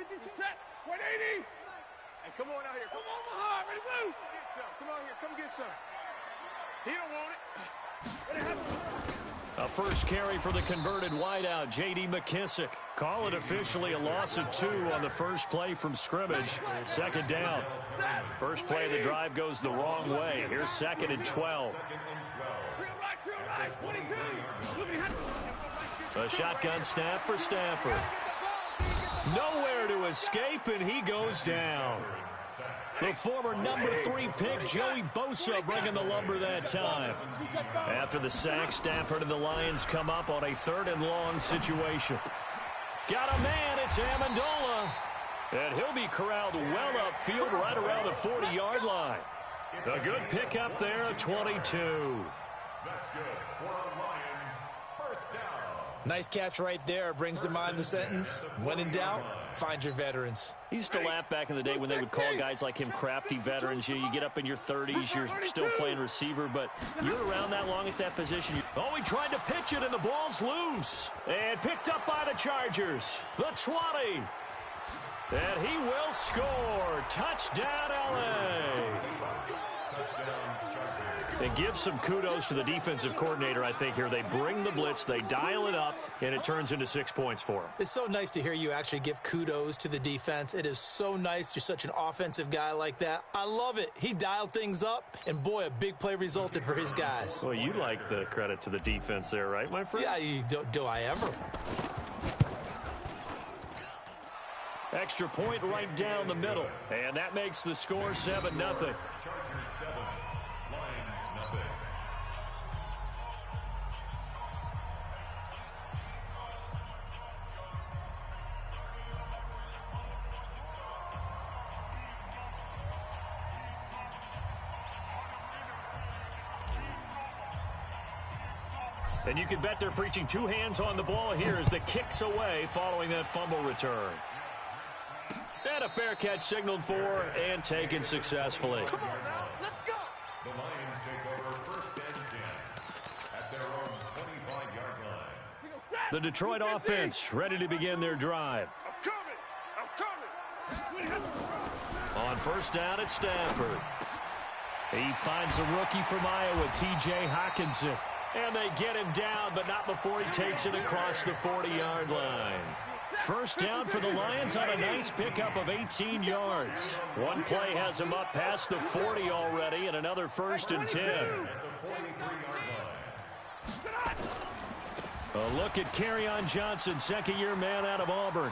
Set. 180. Hey, come on out here. Come on, Mahar. Ready, blue. Get some. Come on here. Come get some. He don't want it. A first carry for the converted wideout, J.D. McKissick. Call it officially a loss of 2 on the first play from scrimmage. Second down. First play of the drive goes the wrong way. Here's 2nd and 12. A shotgun snap for Stafford. Nowhere to escape, and he goes down. The former number 3 pick, Joey Bosa, bringing the lumber that time. After the sack, Stafford and the Lions come up on a 3rd and long situation. Got a man, it's Amendola. And he'll be corralled well upfield right around the 40-yard line. A good pickup there, 22. That's good for our Lions. First down. Nice catch right there. Brings to mind the sentence, when in doubt, find your veterans. He used to laugh back in the day when they would call guys like him crafty veterans. You get up in your 30s, you're still playing receiver, but you're around that long at that position. Oh, he tried to pitch it, and the ball's loose. And picked up by the Chargers. The 20. And he will score. Touchdown, L.A. And give some kudos to the defensive coordinator, I think, here. They bring the blitz, they dial it up, and it turns into 6 points for him. It's so nice to hear you actually give kudos to the defense. It is so nice. You're such an offensive guy like that. I love it. He dialed things up, and boy, a big play resulted for his guys. Well, you like the credit to the defense there, right, my friend? Yeah, do I ever? Extra point right down the middle. And that makes the score 7-0. Chargers 7, Lions nothing. And you can bet they're preaching 2 hands on the ball here as the kick's away following that fumble return. And a fair catch signaled for and taken successfully. Come on now. Let's go. The Lions take over 1st and 10 at their own 25-yard line. The Detroit offense ready to begin their drive. I'm coming. On first down, it's Stafford. He finds a rookie from Iowa, T.J. Hockenson. And they get him down, but not before he takes it across the 40-yard line. First down for the Lions on a nice pickup of 18 yards. One play has him up past the 40 already, and another 1st and 10. A look at Kerryon Johnson, second-year man out of Auburn.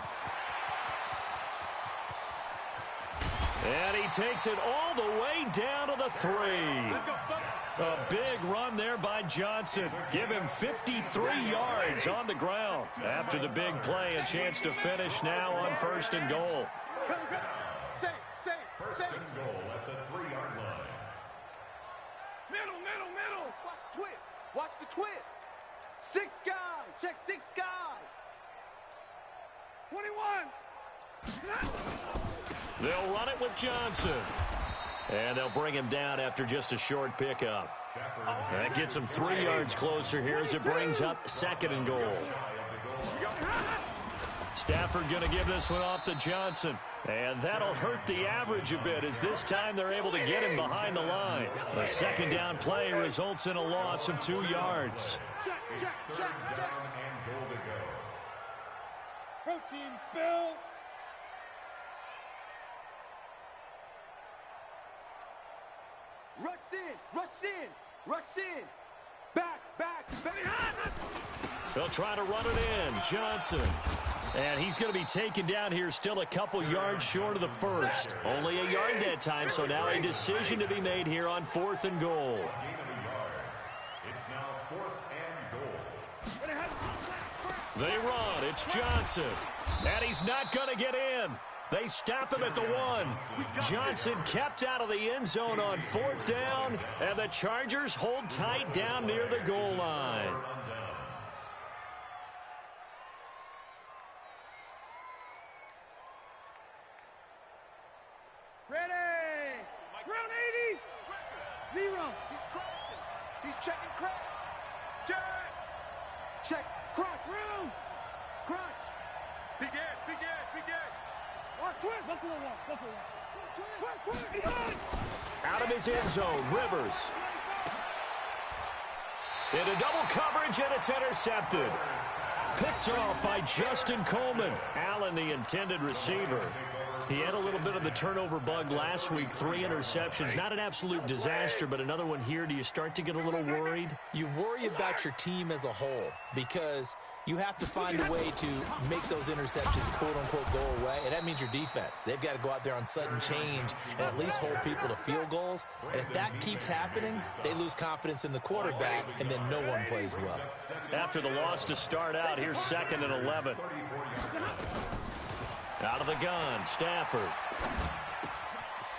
And he takes it all the way down to the 3. A big run there by Johnson. Give him 53 yards on the ground. After the big play, a chance to finish now on 1st and goal. First and goal at the 3-yard line. Middle. Watch the twist. Watch the twist. 6 guys. Check 6 guys. 21. They'll run it with Johnson. And they'll bring him down after just a short pickup. That gets him 3 yards closer here as it brings up 2nd and goal. Stafford going to give this one off to Johnson. And that'll hurt the average a bit as this time they're able to get him behind the line. A 2nd down play results in a loss of 2 yards. Check. And goal to go. Protein spill. Rush in. Back. They'll try to run it in. Johnson. And he's going to be taken down here still a couple yards short of the 1st. Only a yard that time, so now a decision to be made here on 4th and goal. It's now 4th and goal. They run. It's Johnson. And he's not going to get in. They stop him at the 1. Johnson kept out of the end zone on 4th down, and the Chargers hold tight down near the goal line. Ready. Round 80. 0. He's crossing. He's checking crack. Check. Crunch. Room. Crunch. Begin. Out of his end zone, Rivers. Into double coverage, and it's intercepted. Picked off by Justin Coleman. Allen, the intended receiver. He had a little bit of the turnover bug last week. 3 interceptions. Not an absolute disaster, but another one here. Do you start to get a little worried? You worry about your team as a whole because you have to find a way to make those interceptions, quote-unquote, go away, and that means your defense. They've got to go out there on sudden change and at least hold people to field goals. And if that keeps happening, they lose confidence in the quarterback, and then no one plays well. After the loss to start out, here's 2nd and 11. Out of the gun, Stafford.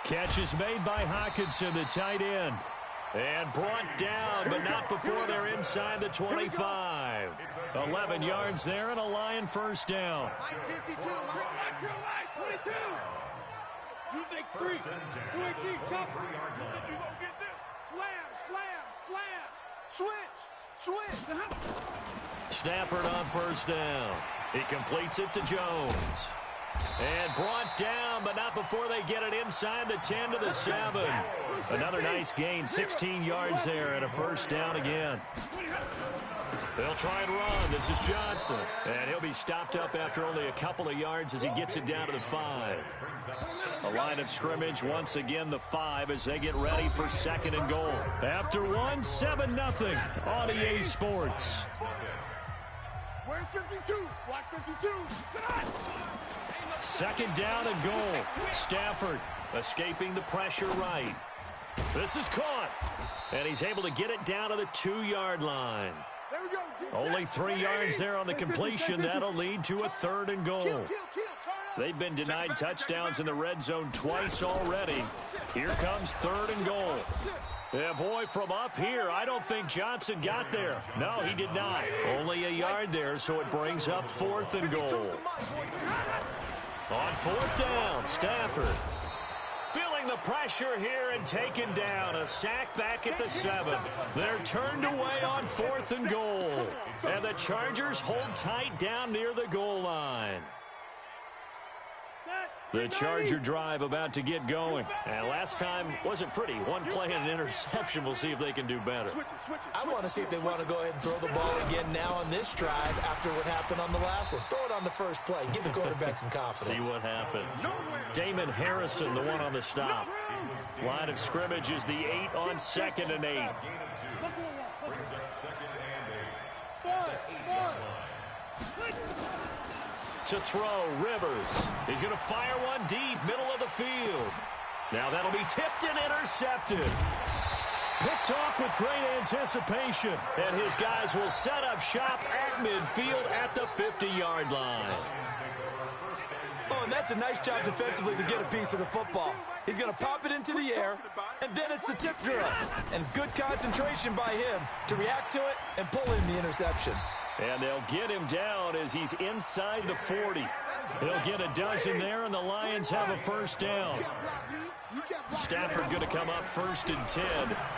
Catch is made by Hockenson, the tight end. And brought down, but not before they're inside the 25. 11 yards there and a Lion first down. 52, you make 3. 2-18, chop. You gonna get this. Slam. Switch. Stafford on first down. He completes it to Jones. And brought down, but not before they get it inside the 10 to the 7. Another nice gain, 16 yards there, and a first down again. They'll try and run. This is Johnson. And he'll be stopped up after only a couple of yards as he gets it down to the 5. A line of scrimmage, once again the 5 as they get ready for 2nd and goal. After 1, 7-0 on EA Sports. Where's 52? Watch 52. 2nd down and goal. Stafford escaping the pressure right. This is caught. And he's able to get it down to the 2-yard line. There we go. Only 3 yards there on the completion. That'll lead to a 3rd and goal. They've been denied touchdowns in the red zone twice already. Here comes 3rd and goal. Yeah, boy, from up here, I don't think Johnson got there. No, he did not. Only a yard there, so it brings up 4th and goal. On 4th down, Stafford. Feeling the pressure here and taken down. A sack back at the 7. They're turned away on 4th and goal. And the Chargers hold tight down near the goal line. The Charger drive about to get going. And last time wasn't pretty. One play and an interception. We'll see if they can do better. I want to see if they want to go ahead and throw the ball again now on this drive after what happened on the last one. Throw it on the first play. Give the quarterback some confidence. See what happens. Damon Harrison, the one on the stop. Line of scrimmage is the 8 on 2nd and 8. Brings up 2nd and 8. To throw, Rivers. He's going to fire one deep, middle of the field. Now that'll be tipped and intercepted. Picked off with great anticipation. And his guys will set up shop at midfield at the 50-yard line. Oh, and that's a nice job defensively to get a piece of the football. He's going to pop it into the air, and then it's the tip drill. And good concentration by him to react to it and pull in the interception. And they'll get him down as he's inside the 40. They'll get a dozen there, and the Lions have a first down. Stafford going to come up 1st and 10.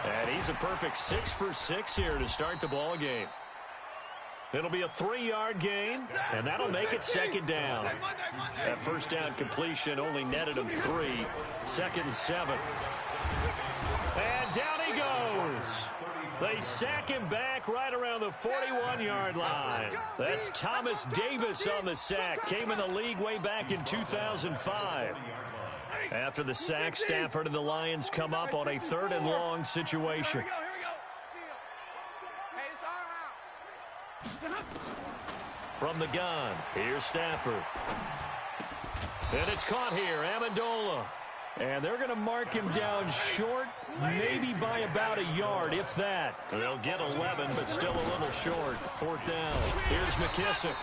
And he's a perfect 6 for 6 here to start the ball game. It'll be a 3-yard gain, and that'll make it 2nd down. That first down completion only netted him 3. 2nd and 7. And down he goes. They sack him back right around the 41-yard line. That's Thomas Davis on the sack. Came in the league way back in 2005. After the sack, Stafford and the Lions come up on a 3rd and long situation. From the gun, here's Stafford. And it's caught here, Amendola. And they're going to mark him down short, maybe by about a yard, if that. They'll get 11, but still a little short. 4th down. Here's McKissick.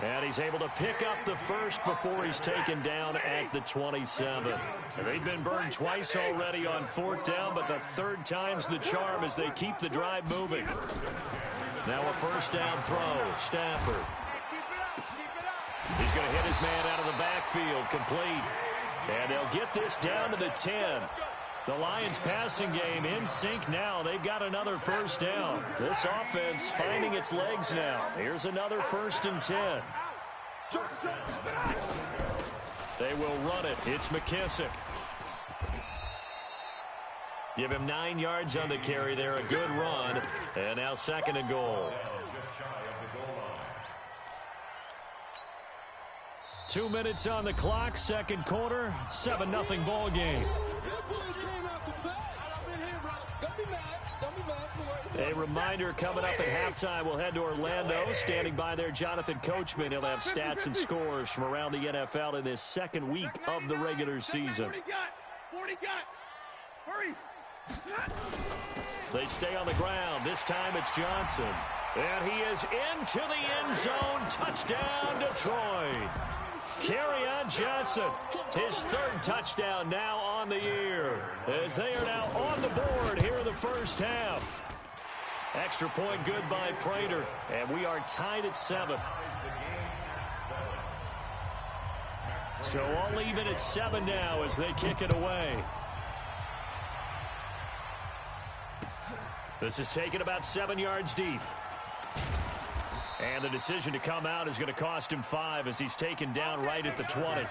And he's able to pick up the first before he's taken down at the 27. They've been burned twice already on 4th down, but the 3rd time's the charm as they keep the drive moving. Now a first down throw. Stafford. He's going to hit his man out of the backfield. Complete. And they'll get this down to the 10. The Lions passing game in sync now. They've got another first down. This offense finding its legs now. Here's another 1st and 10. They will run it. It's McKissick. Give him 9 yards on the carry there. A good run. And now 2nd and goal. 2 minutes on the clock. 2nd quarter. 7-0 ball game. A reminder coming up at halftime. We'll head to Orlando. Standing by there, Jonathan Coachman. He'll have stats and scores from around the NFL in this 2nd week of the regular season. 40 got. Hurry. They stay on the ground. This time it's Johnson. And he is into the end zone. Touchdown, Detroit. Kerryon Johnson, his 3rd touchdown now on the year, as they are now on the board here in the first half. Extra point good by Prater, and we are tied at 7. So all even at 7 now as they kick it away. This is taken about 7 yards deep. And the decision to come out is going to cost him 5 as he's taken down right at the 20.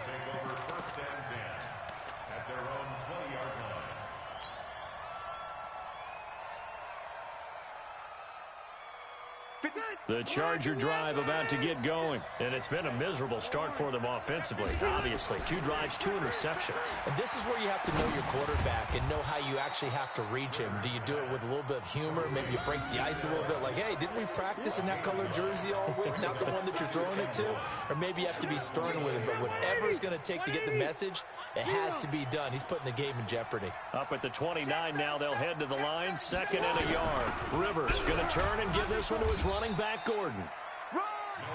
The Charger drive about to get going. And it's been a miserable start for them offensively. Obviously, 2 drives, 2 interceptions. And this is where you have to know your quarterback and know how you actually have to reach him. Do you do it with a little bit of humor? Maybe you break the ice a little bit like, hey, didn't we practice in that colored jersey all week? Not the one that you're throwing it to? Or maybe you have to be stern with him. But whatever it's going to take to get the message, it has to be done. He's putting the game in jeopardy. Up at the 29 now, they'll head to the line. 2nd and a yard. Rivers going to turn and give this one to his running back, Gordon.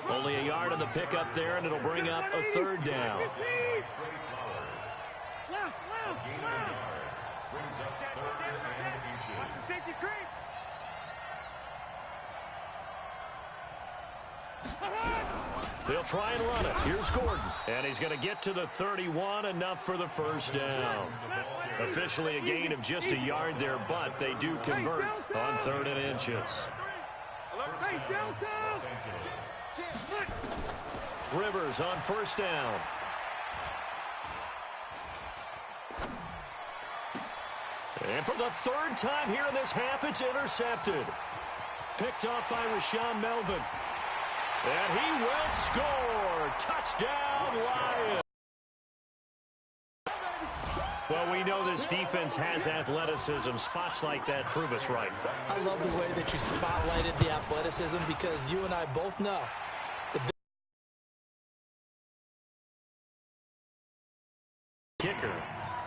Only a yard on the pickup there, and it'll bring up a 3rd down. They'll try and run it. Here's Gordon. And he's going to get to the 31, enough for the 1st down. Officially a gain of just a yard there, but they do convert on 3rd and inches. Rivers on 1st down. And for the 3rd time here in this half, it's intercepted. Picked off by Rashaan Melvin. And he will score. Touchdown, Lions. Well, we know this defense has athleticism. Spots like that prove us right. I love the way that you spotlighted the athleticism because you and I both know the kicker.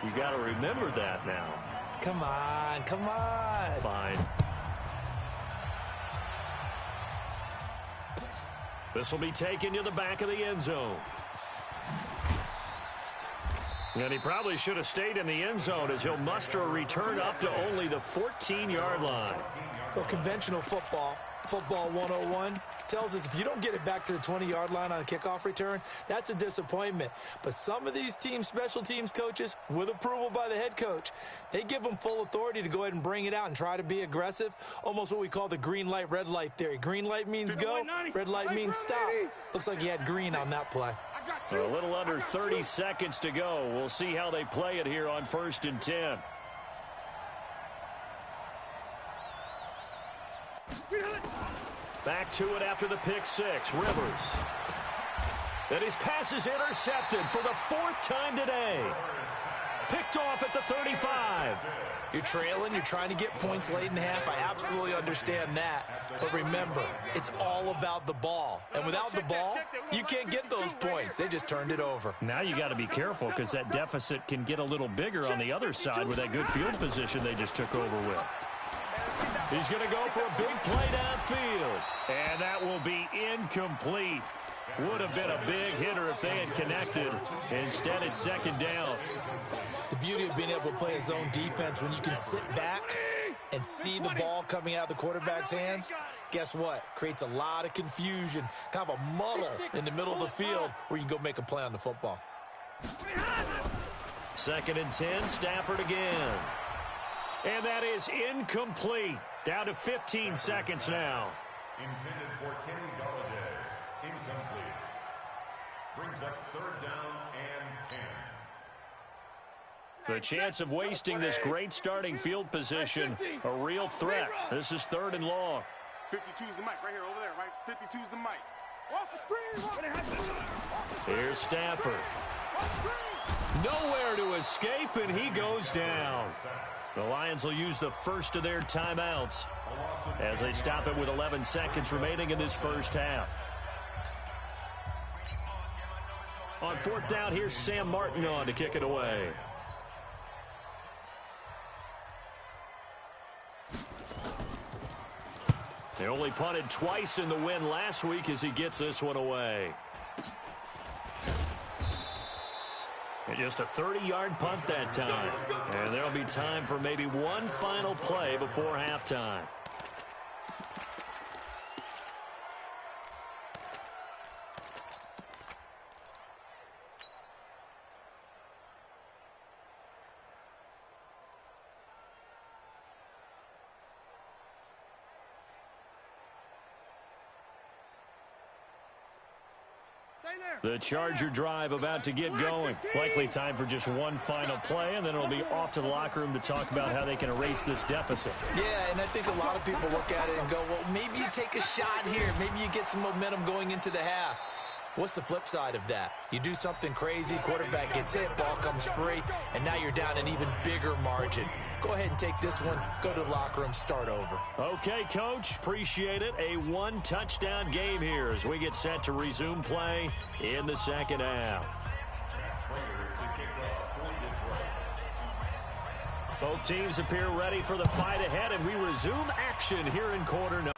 You got to remember that now. Come on, come on. Fine. This will be taken to the back of the end zone. And he probably should have stayed in the end zone as he'll muster a return up to only the 14-yard line. Well, conventional football 101, tells us if you don't get it back to the 20-yard line on a kickoff return, that's a disappointment. But some of these special teams coaches, with approval by the head coach, they give them full authority to go ahead and bring it out and try to be aggressive, almost what we call the green light, red light theory. Green light means go, red light means stop. Looks like he had green on that play. A little under 30 seconds to go. We'll see how they play it here on 1st and 10. Back to it after the pick 6. Rivers. And his pass is intercepted for the 4th time today. Picked off at the 35. You're trailing. You're trying to get points late in half. I absolutely understand that. But remember, it's all about the ball. And without the ball, you can't get those points. They just turned it over. Now you got to be careful because that deficit can get a little bigger on the other side with that good field position they just took over with. He's going to go for a big play downfield. And that will be incomplete. Would have been a big hitter if they had connected. Instead, it's 2nd down. The beauty of being able to play a zone defense when you can sit back and see the ball coming out of the quarterback's hands, guess what? Creates a lot of confusion, kind of a muddle in the middle of the field where you can go make a play on the football. 2nd and 10, Stafford again. And that is incomplete. Down to 15 seconds now. Intended for Kenny Golladay. Incomplete. Brings up 3rd down and 10. The chance of wasting this great starting field position, a real threat. This is 3rd and long. 52's the mic right here, over there, right? 52's the mic. Off the screen. Here's Stafford. Nowhere to escape, and he goes down. The Lions will use the first of their timeouts as they stop it with 11 seconds remaining in this first half. On 4th down, here's Sam Martin on to kick it away. They only punted twice in the win last week as he gets this one away. And just a 30-yard punt that time. And there'll be time for maybe one final play before halftime. The Charger drive about to get going. Likely time for just one final play, and then it'll be off to the locker room to talk about how they can erase this deficit. Yeah, and I think a lot of people look at it and go, well, maybe you take a shot here. Maybe you get some momentum going into the half. What's the flip side of that? You do something crazy, quarterback gets hit, ball comes free, and now you're down an even bigger margin. Go ahead and take this one, go to the locker room, start over. Okay, Coach, appreciate it. A one-touchdown game here as we get set to resume play in the second half. Both teams appear ready for the fight ahead, and we resume action here in quarter number.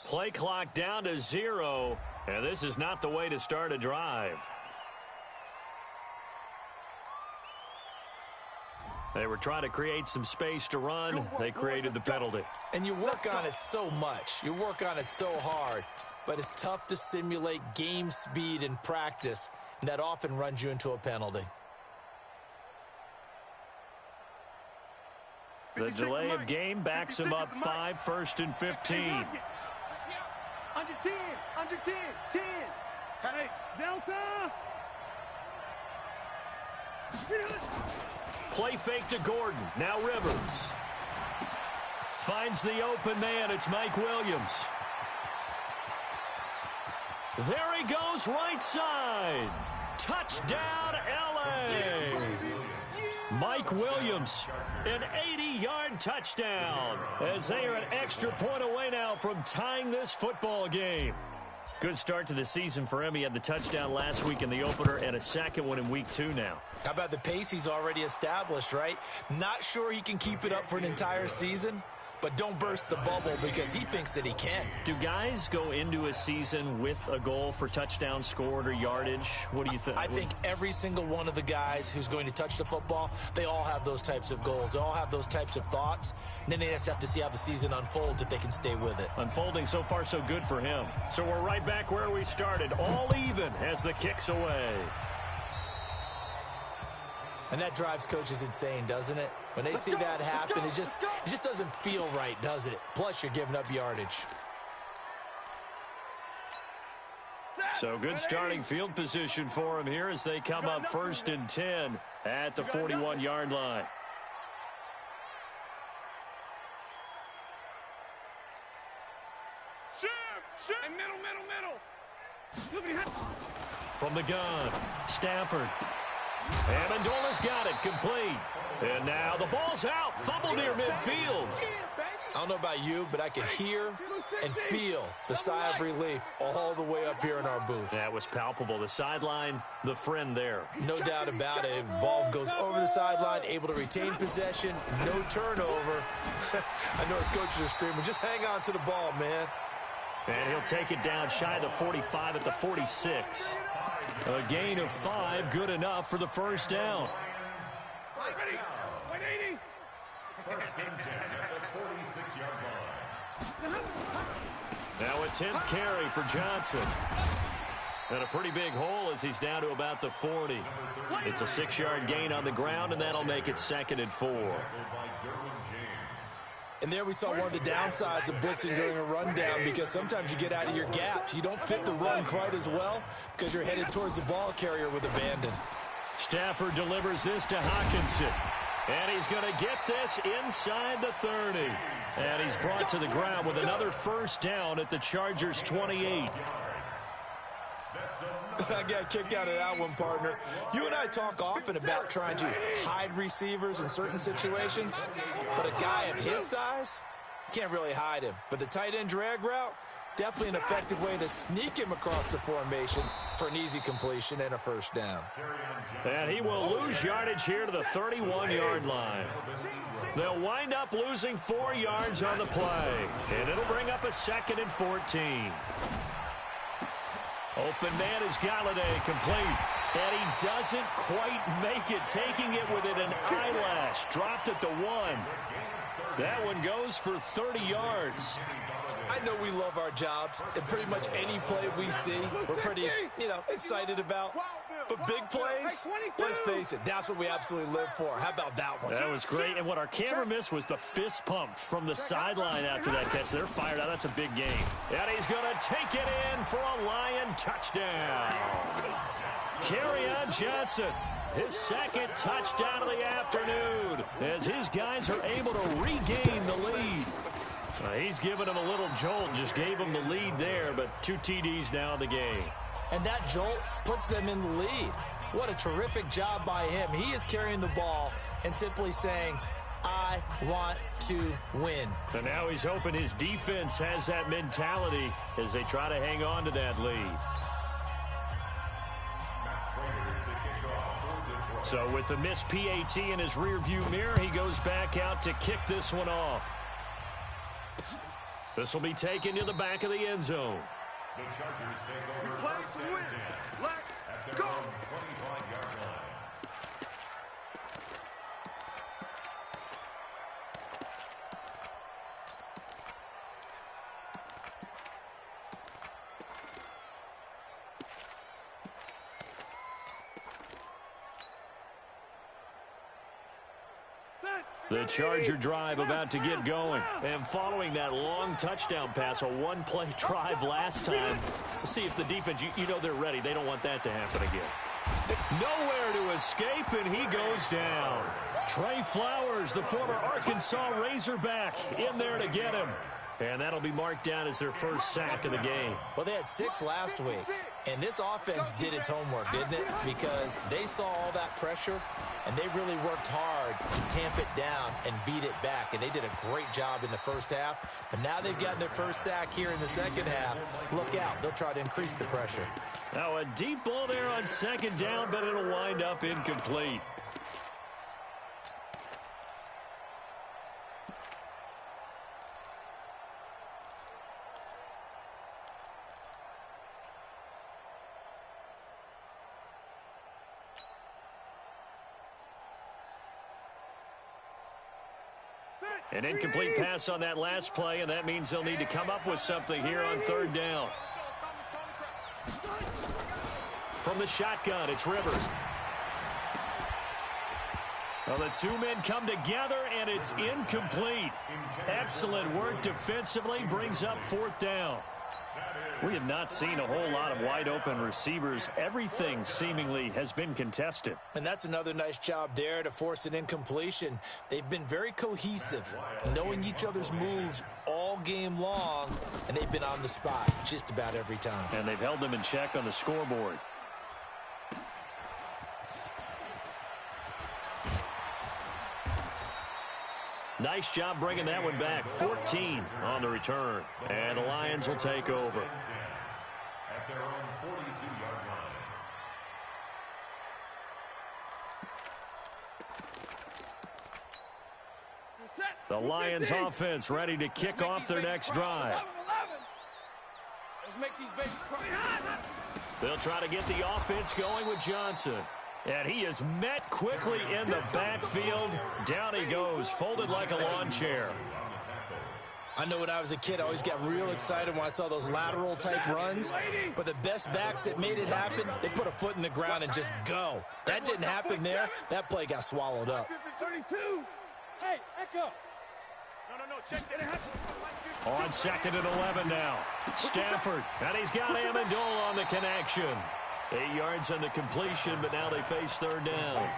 Play clock down to 0, and this is not the way to start a drive. They were trying to create some space to run. They created the penalty. And you work on it so much. You work on it so hard. But it's tough to simulate game speed in practice, and that often runs you into a penalty. The delay of game backs him up 5, 1st and 15. Under 10, under 10, 10. Hey, Delta! Play fake to Gordon. Now Rivers. Finds the open man. It's Mike Williams. There he goes, right side. Touchdown, L.A. Mike Williams, an 80-yard touchdown, as they are an extra point away now from tying this football game. Good start to the season for him. He had the touchdown last week in the opener and a second one in week 2 now. How about the pace he's already established, right? Not sure he can keep it up for an entire season, but don't burst the bubble because he thinks that he can. Do guys go into a season with a goal for touchdown scored or yardage? What do you think? I think every single one of the guys who's going to touch the football, they all have those types of goals. They all have those types of thoughts. And then they just have to see how the season unfolds if they can stay with it. Unfolding so far so good for him. So we're right back where we started, all even as the kick's away. And that drives coaches insane, doesn't it? When they see that happen, it just doesn't feel right, does it? Plus, you're giving up yardage. So good starting field position for him here as they come up 1st and 10 at the 41-yard line. Middle. From the gun, Stafford. Amendola's got it, complete. And now the ball's out, fumble near midfield. I don't know about you, but I can hear and feel the sigh of relief all the way up here in our booth. That was palpable. The sideline, the friend there. No doubt about it. Ball goes over the sideline, able to retain possession, no turnover. I know his coaches are screaming, just hang on to the ball, man. And he'll take it down shy of the 45 at the 46. A gain of 5, good enough for the first down. Ready. 180. First and 10 at the 46-yard line. Now a 10th carry for Johnson. And a pretty big hole as he's down to about the 40. It's a 6-yard gain on the ground, and that'll make it 2nd and 4. And there we saw one of the downsides of blitzing during a rundown because sometimes you get out of your gaps. You don't fit the run quite as well because you're headed towards the ball carrier with abandon. Stafford delivers this to Hockenson. And he's going to get this inside the 30. And he's brought to the ground with another first down at the Chargers' 28. I got a kick out of that one, partner. You and I talk often about trying to hide receivers in certain situations, but a guy of his size, can't really hide him. But the tight end drag route, definitely an effective way to sneak him across the formation for an easy completion and a first down. And he will lose yardage here to the 31-yard line. They'll wind up losing 4 yards on the play, and it'll bring up a 2nd and 14. Open man is Galladay, complete. And he doesn't quite make it, taking it within an eyelash. Dropped at the 1. That one goes for 30 yards. I know we love our jobs, and pretty much any play we see, we're pretty, excited about. But big plays, let's face it, that's what we absolutely live for. How about that one? That was great, and what our camera missed was the fist pump from the sideline after that catch. They're fired out. That's a big game. And he's going to take it in for a Lion touchdown. Kerryon Johnson, his 2nd touchdown of the afternoon, as his guys are able to regain the lead. He's given him a little jolt, just gave him the lead there, but 2 TDs now in the game. And that jolt puts them in the lead. What a terrific job by him. He is carrying the ball and simply saying, I want to win. And now he's hoping his defense has that mentality as they try to hang on to that lead. So with the missed PAT in his rearview mirror, he goes back out to kick this one off. This will be taken to the back of the end zone. The Chargers take over first and 10 at their own 25-yard line. The Charger drive about to get going. And following that long touchdown pass, a one-play drive last time, see if the defense, you know they're ready. They don't want that to happen again. Nowhere to escape, and he goes down. Trey Flowers, the former Arkansas Razorback, in there to get him. And that'll be marked down as their first sack of the game. Well, they had 6 last week, and this offense did its homework, didn't it? Because they saw all that pressure, and they really worked hard to tamp it down and beat it back. And they did a great job in the first half. But now they've gotten their first sack here in the second half. Look out. They'll try to increase the pressure. Now a deep ball there on second down, but it'll wind up incomplete. An incomplete pass on that last play, and that means they'll need to come up with something here on third down. From the shotgun, it's Rivers. Well, the two men come together, and it's incomplete. Excellent work defensively, brings up fourth down. We have not seen a whole lot of wide-open receivers. Everything seemingly has been contested. And that's another nice job there to force an incompletion. They've been very cohesive, knowing each other's moves all game long, and they've been on the spot just about every time. And they've held them in check on the scoreboard. Nice job bringing that one back. 14 on the return. And the Lions will take over. At their own 42-yard line. The Lions offense ready to kick off their next drive. Let's make these babies cry. They'll try to get the offense going with Johnson. And he is met quickly in the backfield. Down he goes, folded like a lawn chair. I know when I was a kid, I always got real excited when I saw those lateral-type runs. But the best backs that made it happen, they put a foot in the ground and just go. That didn't happen there. That play got swallowed up. 32. Hey, Echo. No, check that. On second and 11 now. Stafford, and he's got Amendola on the connection. 8 yards on the completion, but now they face third down.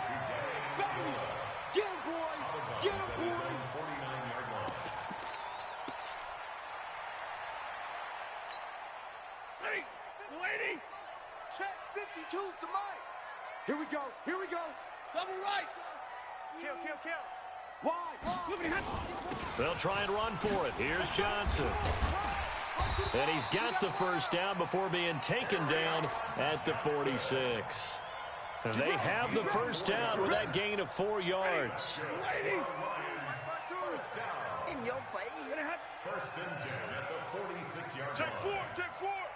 Get him, boy! Get him, boy! 49-yard line. Lady! Check 52's the mic. Here we go. Double right! Kill! Wide. They'll try and run for it. Here's Johnson. And he's got the first down before being taken down at the 46. And they have the first down with that gain of 4 yards. In your face. First and 10 at the 46-yard Check line. four!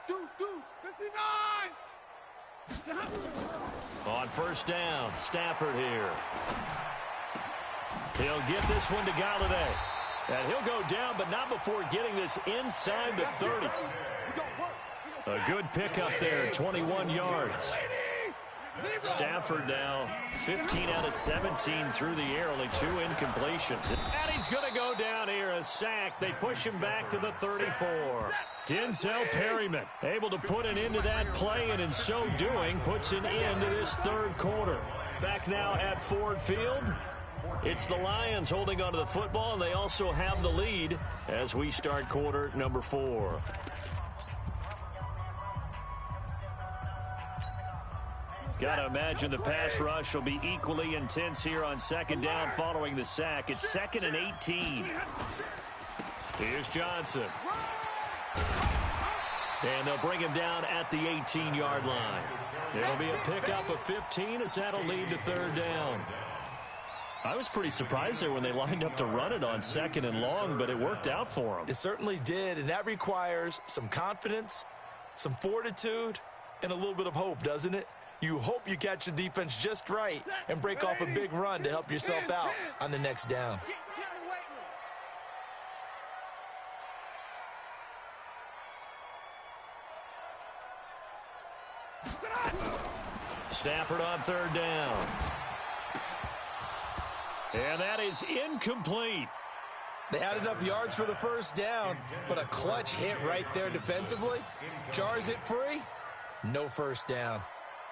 Deuce! 59! On first down, Stafford here. He'll get this one to Galladay. And he'll go down, but not before getting this inside the 30. A good pickup there, 21 yards. Stafford now 15 out of 17 through the air, only 2 incompletions. And he's going to go down here, a sack. They push him back to the 34. Denzel Perryman able to put an end to that play, and in so doing puts an end to this third quarter. Back now at Ford Field. It's the Lions holding onto the football, and they also have the lead as we start quarter number 4. Got to imagine the pass rush will be equally intense here on second down following the sack. It's 2nd and 18. Here's Johnson. And they'll bring him down at the 18-yard line. It'll be a pickup of 15 as that'll lead to third down. I was pretty surprised there when they lined up to run it on 2nd and long, but it worked out for them. It certainly did, and that requires some confidence, some fortitude, and a little bit of hope, doesn't it? You hope you catch the defense just right and break off a big run to help yourself out on the next down. Get in the weight room. Stafford on third down. And that is incomplete. They had enough yards for the first down, but a clutch hit right there defensively. Jars it free. No first down.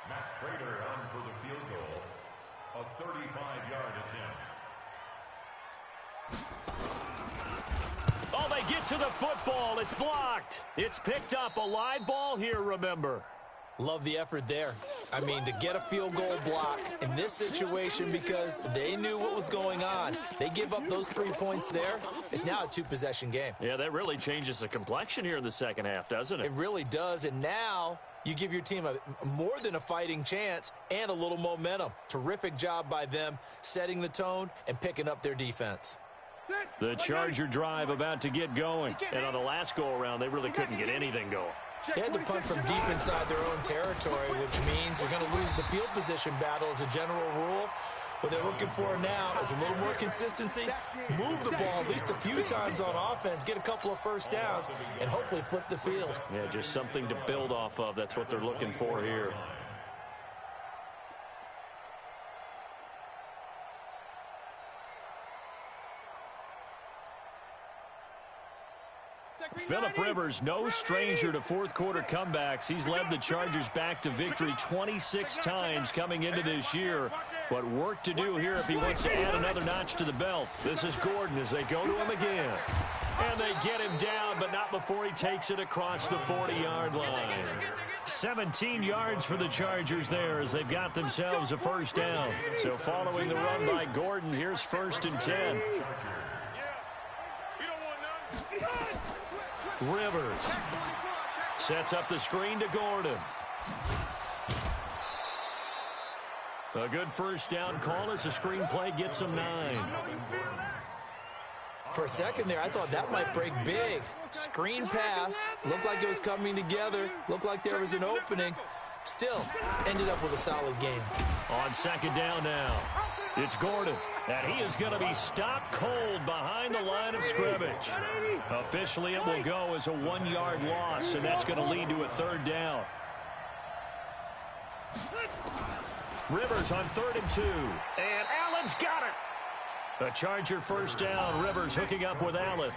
Matt Prater on for the field goal. A 35-yard attempt. Oh, they get to the football. It's blocked. It's picked up. A live ball here, remember. Love the effort there. I mean, to get a field goal block in this situation because they knew what was going on. They give up those 3 points there. It's now a 2-possession game. Yeah, that really changes the complexion here in the second half, doesn't it? It really does, and now you give your team a more than a fighting chance and a little momentum. Terrific job by them setting the tone and picking up their defense. The Charger drive about to get going. And on the last go-around, they really couldn't get anything going. They had to punt from deep inside their own territory, which means you're going to lose the field position battle as a general rule. What they're looking for now is a little more consistency, move the ball at least a few times on offense, get a couple of first downs, and hopefully flip the field. Yeah, just something to build off of. That's what they're looking for here. Phillip Rivers, no stranger to fourth-quarter comebacks. He's led the Chargers back to victory 26 times coming into this year. But work to do here if he wants to add another notch to the belt. This is Gordon as they go to him again. And they get him down, but not before he takes it across the 40-yard line. 17 yards for the Chargers there as they've got themselves a first down. So following the run by Gordon, here's 1st and 10. Rivers sets up the screen to Gordon. A good first down call as the screenplay gets him 9. For a second there, I thought that might break big. Screen pass, looked like it was coming together, looked like there was an opening. Still, ended up with a solid game. On 2nd down now, it's Gordon. And he is going to be stopped cold behind the line of scrimmage. Officially, it will go as a 1-yard loss, and that's going to lead to a 3rd down. Rivers on 3rd and 2. And Allen's got it. A Charger first down. Rivers hooking up with Allen.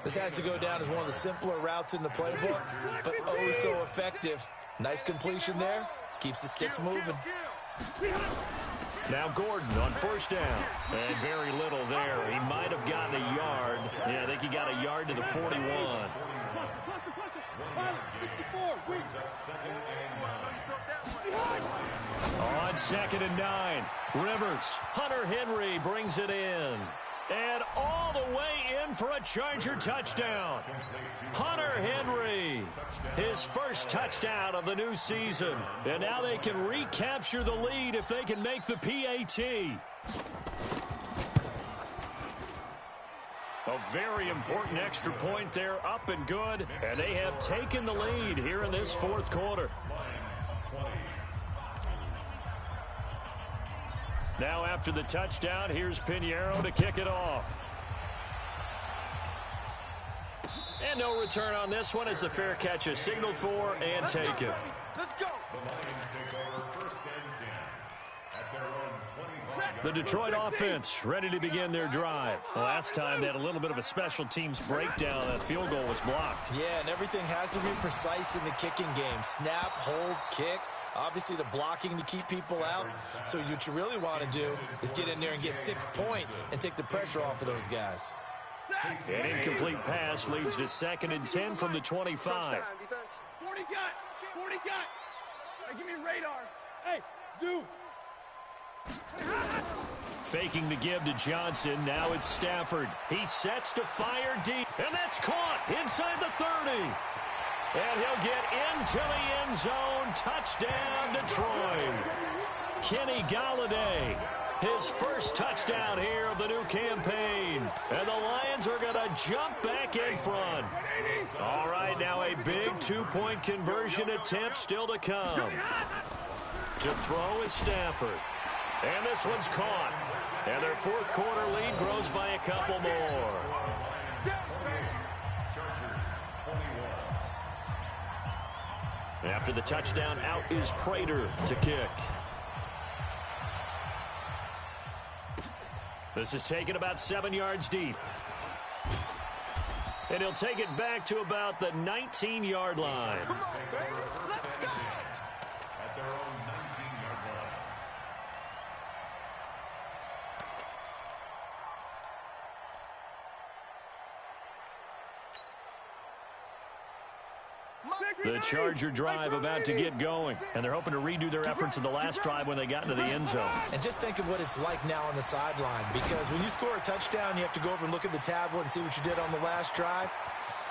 This has to go down as one of the simpler routes in the playbook, but oh so effective. Nice completion there. Keeps the sticks moving. Now Gordon on 1st down. And very little there. He might have gotten a yard. Yeah, I think he got a yard to the 41. On 2nd and 9. Rivers. Hunter Henry brings it in. And all the way in for a Charger touchdown. Hunter Henry, his first touchdown of the new season. And now they can recapture the lead if they can make the PAT. A very important extra point there, up and good. And they have taken the lead here in this 4th quarter. Now after the touchdown, here's Pinheiro to kick it off. And no return on this one as the fair catch is signaled for and taken. Let's go. The Lions take over 1st and 10 at their own 25-yard. The Detroit offense ready to begin their drive. Last time they had a little bit of a special teams breakdown. That field goal was blocked. Yeah, and everything has to be precise in the kicking game. Snap, hold, kick. Obviously, the blocking to keep people out. So what you really want to do is get in there and get 6 points and take the pressure off of those guys. An incomplete pass leads to 2nd and 10 from the 25. 40 got. 40 got. Hey, give me radar. Hey, zoom. Faking the give to Johnson. Now it's Stafford. He sets to fire deep. And that's caught inside the 30. And he'll get into the end zone. Touchdown, Detroit. Kenny Golladay, his first touchdown here of the new campaign. And the Lions are going to jump back in front. All right, now a big 2-point conversion attempt still to come. To throw is Stafford. And this one's caught. And their 4th quarter lead grows by a couple more. After the touchdown, out is Prater to kick. This is taken about 7 yards deep. And he'll take it back to about the 19-yard line. Come on, baby. Let's go. At their own 19-yard line. The Charger drive about to get going, and they're hoping to redo their efforts in the last drive when they got into the end zone. And just think of what it's like now on the sideline, because when you score a touchdown, you have to go over and look at the tablet and see what you did on the last drive.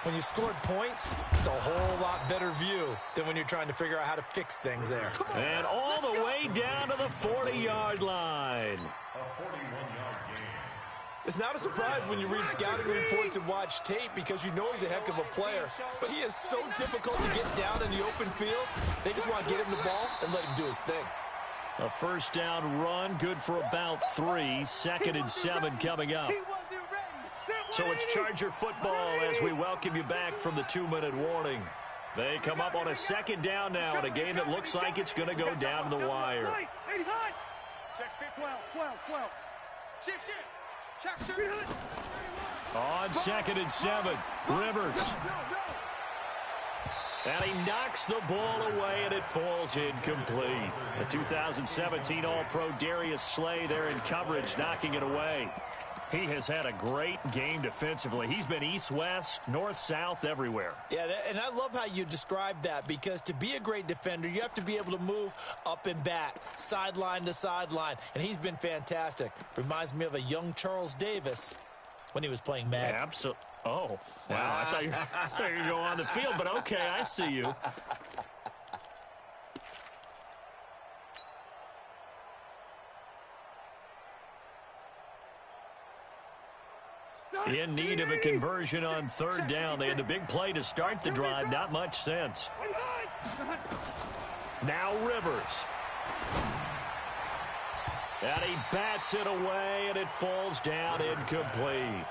When you scored points, it's a whole lot better view than when you're trying to figure out how to fix things there. And all the way down to the 40-yard line. A 41-yard gain. It's not a surprise when you read scouting reports and watch tape because you know he's a heck of a player. But he is so difficult to get down in the open field. They just want to get him the ball and let him do his thing. A first down run, good for about 3. 2nd and 7 coming up. So it's Charger football as we welcome you back from the 2-minute warning. They come up on a 2nd down now in a game that looks like it's going to go down to the wire. On 2nd and 7, Rivers. And he knocks the ball away, and it falls incomplete. The 2017 All-Pro Darius Slay there in coverage, knocking it away. He has had a great game defensively. He's been east-west, north-south, everywhere. Yeah, and I love how you describe that because to be a great defender, you have to be able to move up and back, sideline to sideline, and he's been fantastic. Reminds me of a young Charles Davis when he was playing Madden. Absolutely. Oh, wow. I thought you were going to go on the field, but okay, I see you. In need of a conversion on 3rd down. They had the big play to start the drive. Not much sense. Now Rivers. And he bats it away, and it falls down incomplete.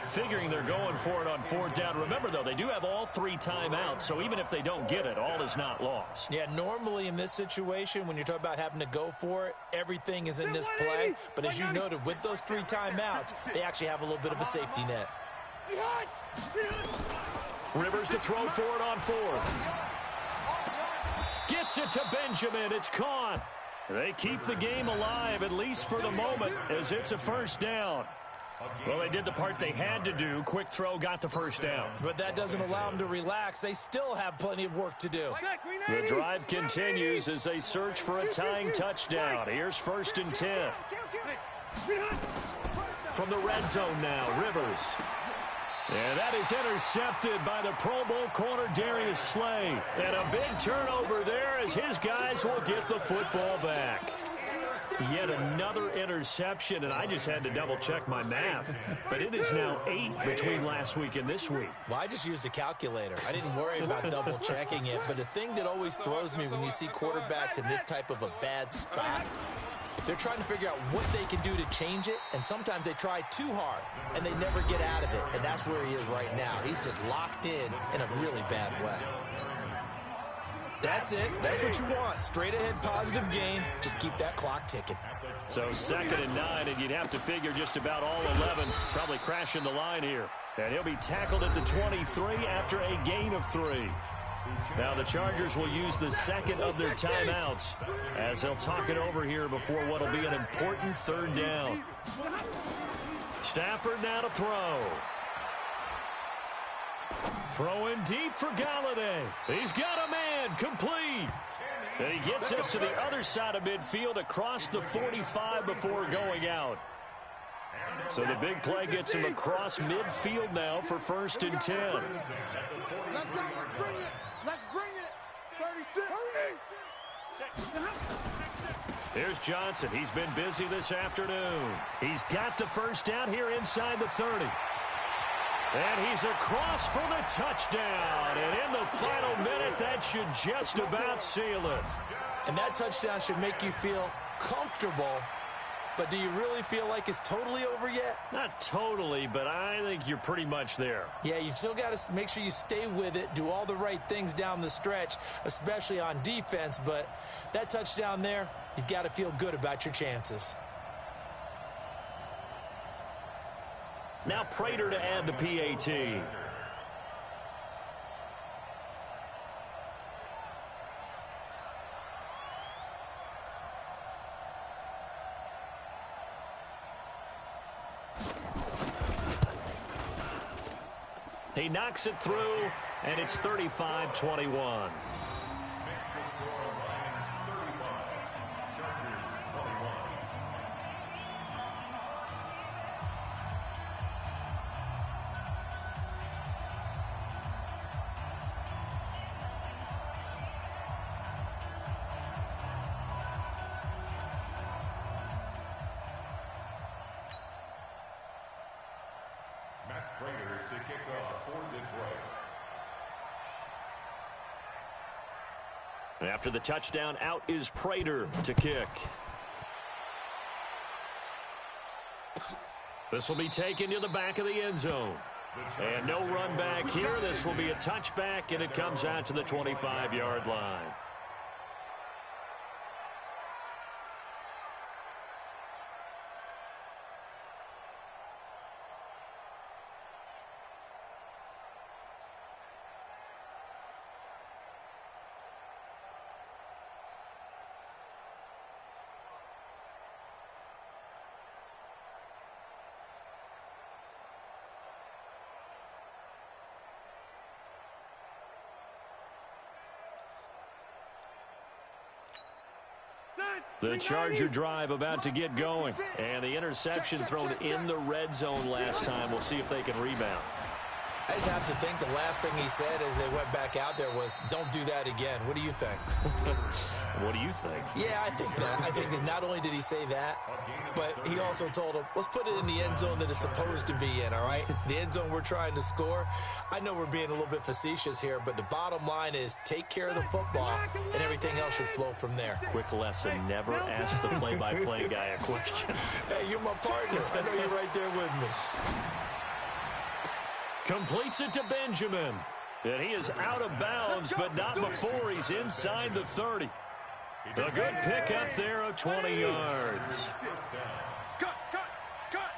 Figuring they're going for it on 4th down. Remember, though, they do have all 3 timeouts, so even if they don't get it, all is not lost. Yeah, normally in this situation, when you're talking about having to go for it, everything is in this play. But as you noted, with those 3 timeouts, they actually have a little bit of a safety net. Rivers to throw for it on 4th. Gets it to Benjamin. It's caught. They keep the game alive, at least for the moment, as it's a first down. Well, they did the part they had to do. Quick throw, got the first down. But that doesn't allow them to relax. They still have plenty of work to do. The drive continues as they search for a tying touchdown. Here's 1st and 10. From the red zone now, Rivers. And that is intercepted by the Pro Bowl corner Darius Slay. And a big turnover there as his guys will get the football back. Yet another interception, and I just had to double-check my math. But it is now 8 between last week and this week. Well, I just used a calculator. I didn't worry about double-checking it. But the thing that always throws me when you see quarterbacks in this type of a bad spot, they're trying to figure out what they can do to change it, and sometimes they try too hard, and they never get out of it. And that's where he is right now. He's just locked in a really bad way. That's it. That's what you want. Straight ahead positive gain. Just keep that clock ticking. So 2nd and 9, and you'd have to figure just about all 11 probably crashing the line here. And he'll be tackled at the 23 after a gain of 3. Now the Chargers will use the 2nd of their timeouts as they'll talk it over here before what will be an important 3rd down. Stafford now to throw. Throwing deep for Galladay. He's got a man, complete. And he gets us to the other side of midfield across the 45 before going out. So the big play gets him across midfield now for 1st and 10. Let's go. Let's bring it. Let's bring it. 36. Here's Johnson. He's been busy this afternoon. He's got the first down here inside the 30. And he's across for the touchdown. And in the final minute, that should just about seal it. And that touchdown should make you feel comfortable. But do you really feel like it's totally over yet? Not totally, but I think you're pretty much there. Yeah, you've still got to make sure you stay with it, do all the right things down the stretch, especially on defense. But that touchdown there, you've got to feel good about your chances. Now Prater to add the PAT. He knocks it through, and it's 35-21. After the touchdown, out is Prater to kick. This will be taken to the back of the end zone. And no run back here. This will be a touchback, and it comes out to the 25-yard line. The Charger drive about to get going. And the interception thrown in the red zone last time. We'll see if they can rebound. I just have to think the last thing he said as they went back out there was, don't do that again. What do you think? What do you think? Yeah, I think that. I think that not only did he say that, but he also told him, let's put it in the end zone that it's supposed to be in, all right? The end zone we're trying to score. I know we're being a little bit facetious here, but the bottom line is take care of the football, and everything else should flow from there. Quick lesson, never ask the play-by-play guy a question. Hey, you're my partner. I know you're right there with me. Completes it to Benjamin. And he is out of bounds, but not before he's inside the 30. A good pick up there of 20 yards. Cut, cut, cut.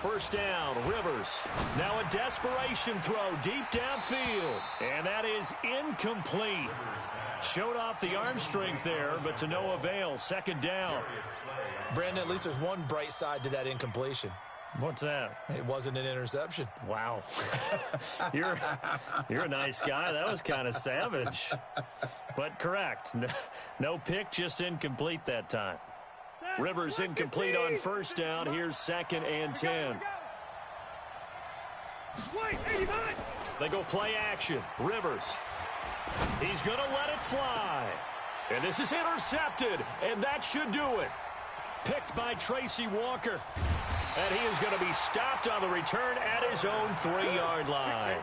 First down, Rivers. Now a desperation throw deep downfield. And that is incomplete. Showed off the arm strength there, but to no avail. Second down. Brandon, at least there's one bright side to that incompletion. What's that? It wasn't an interception. Wow. You're a nice guy. That was kind of savage. But correct. No pick, just incomplete that time. Rivers incomplete on first down. Here's 2nd and 10. They go play action. Rivers. He's going to let it fly. And this is intercepted. And that should do it. Picked by Tracy Walker. And he is going to be stopped on the return at his own 3-yard line.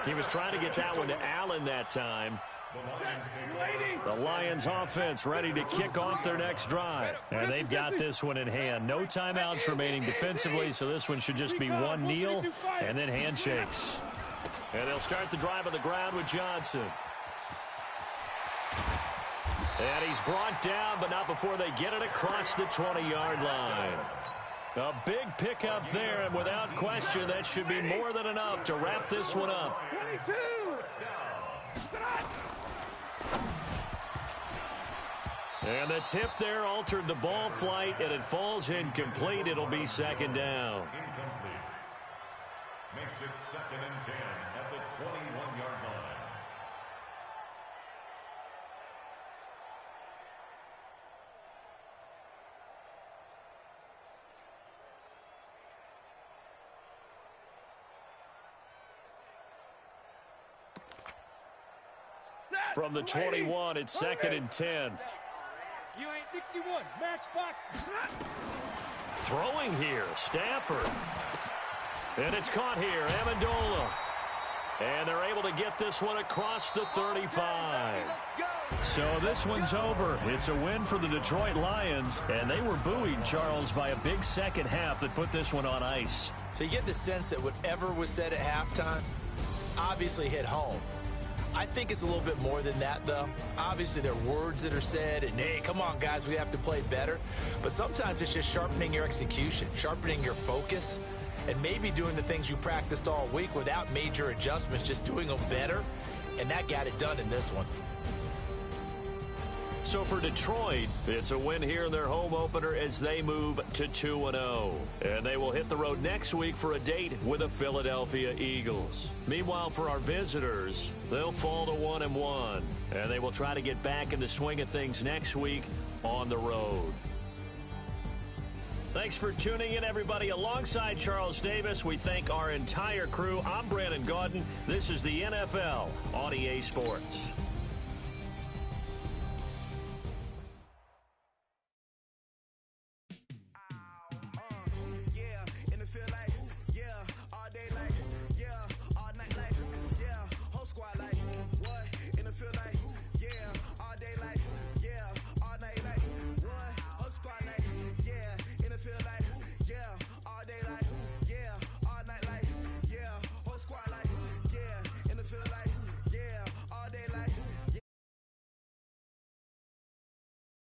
He was trying to get that one to Allen that time. The Lions offense ready to kick off their next drive. And they've got this one in hand. No timeouts remaining defensively, so this one should just be one kneel and then handshakes. And they'll start the drive on the ground with Johnson. And he's brought down, but not before they get it across the 20-yard line. A big pickup there, and without question, that should be more than enough to wrap this one up. 22. And the tip there altered the ball flight, and it falls incomplete. It'll be 2nd down. Incomplete. Makes it 2nd and 10 at the 21-yard line. From the 21, it's 2nd and 10. You ain't 61. Matchbox. Throwing here, Stafford. And it's caught here, Amendola. And they're able to get this one across the 35. So this one's over. It's a win for the Detroit Lions. And they were buoyed, Charles, by a big second half that put this one on ice. So you get the sense that whatever was said at halftime obviously hit home. I think it's a little bit more than that, though. Obviously, there are words that are said, and, hey, come on, guys, we have to play better. But sometimes it's just sharpening your execution, sharpening your focus, and maybe doing the things you practiced all week without major adjustments, just doing them better, and that got it done in this one. So for Detroit, it's a win here in their home opener as they move to 2-0. And they will hit the road next week for a date with the Philadelphia Eagles. Meanwhile, for our visitors, they'll fall to 1-1. And they will try to get back in the swing of things next week on the road. Thanks for tuning in, everybody. Alongside Charles Davis, we thank our entire crew. I'm Brandon Gaudin. This is the NFL on EA Sports. Squad like, what? In the field like, yeah, all day like,